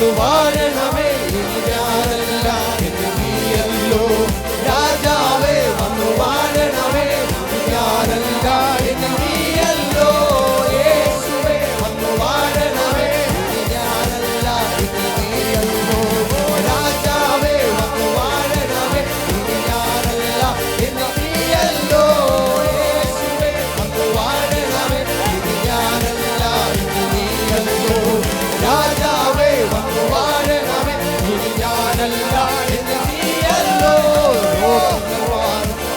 വന്നു വാഴണമേ ഇനി ഞാനല്ല എന്ന് നീയല്ലോ രാജാവേ വന്നു വാഴണമേ ഇനി ഞാനല്ല എന്ന് നീയല്ലോ യേശുവേ വന്നു വാഴണമേ ഇനി ഞാനല്ല എന്ന് നീയല്ലോ രാജാവേ വന്നു വാഴണമേ ഇനി ഞാനല്ല എന്ന് നീയല്ലോ യേശുവേ വന്നു വാഴണമേ ഇനി ഞാനല്ല എന്ന് നീയല്ലോ രാജാവേ വന്നു വാഴണമേ ഇനി ഞാനല്ല എന്ന് നീയല്ലോ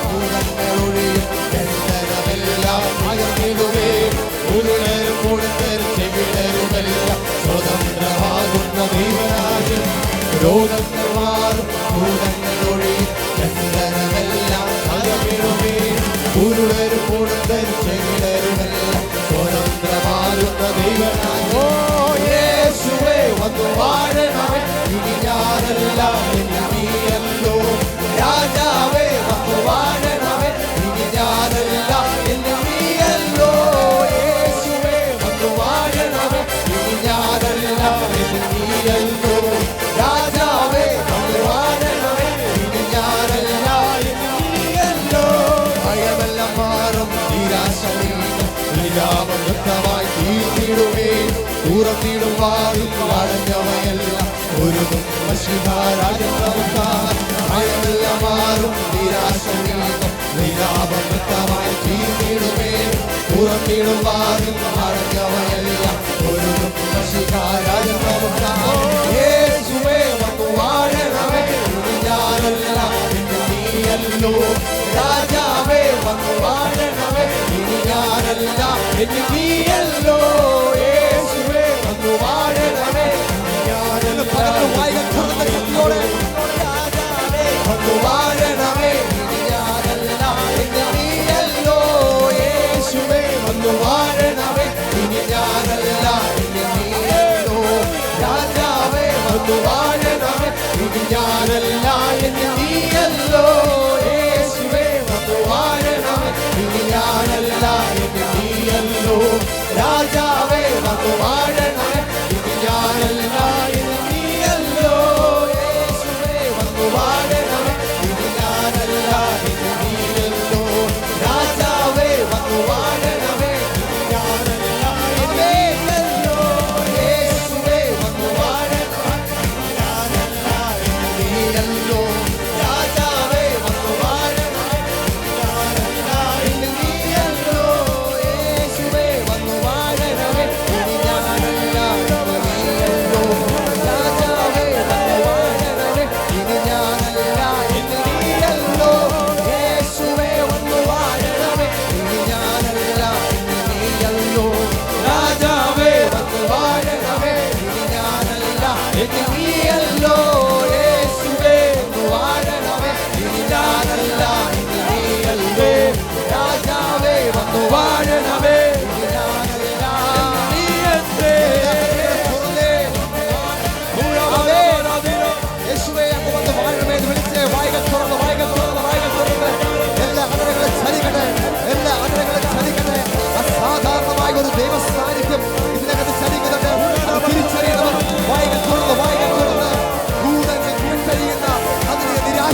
ഭൂതങ്ങളൊഴിയും ബന്ധനമെല്ലാം അകന്നിടുവേ ഉരുളരും കൊടുത്തരും ചെവിടരുമെല്ലാം സ്വതന്ത്രമാകുന്ന ദൈവരാജ്യം രോഗങ്ങൾ മാറും ഭൂതങ്ങളൊഴിയും ബന്ധനമെല്ലാം അകന്നിടുവേ ഉരുളരും കൊടുത്തരും ചെവിടരുമെല്ലാം സ്വതന്ത്രമാകുന്ന ദൈവരാജ്യം യേശുവേ വന്നു വാഴണമേ ഇനി ഞാനല്ല എന്ന് നീയല്ലോ രാജാവേ വന്നു വാഴണമേ ഇനി ഞാനല്ല എന്ന് നീയല്ലോ യേശുവേ വന്നു വാഴണമേ ഇനി ഞാനല്ല എന്ന് നീയല്ലോ രാജാവേ വന്നു വാഴണമേ ഇനി ഞാനല്ല എന്ന് നീയല്ലോ ഭയമെല്ലാം മാറും നിരാശ നിരാമൃത്തമായി തീർത്തിടുവേ ഉറത്തിടും വാതിൽ അടഞ്ഞവയെല്ലാം ഒരു രാജൻ നമുക്കാർ ഭയമെല്ലാം മാറും നിരാശ നിരാമൃത്തമായി തീർത്തിടുവേ ഉറത്തിടും വാതിൽ അടഞ്ഞവയെല്ലാം ഒരു രാജൻ നമുക്കാർ യേശുവേ വന്നു വാഴണമേ ഇനി ഞാനല്ല എന്ന് നീയല്ലോ രാജാവേ വന്നു വാഴണമേ ഇനി ഞാനല്ല എന്ന് നീയല്ലോ യേശുവേ വന്നു വാഴണമേ ഞാനല്ല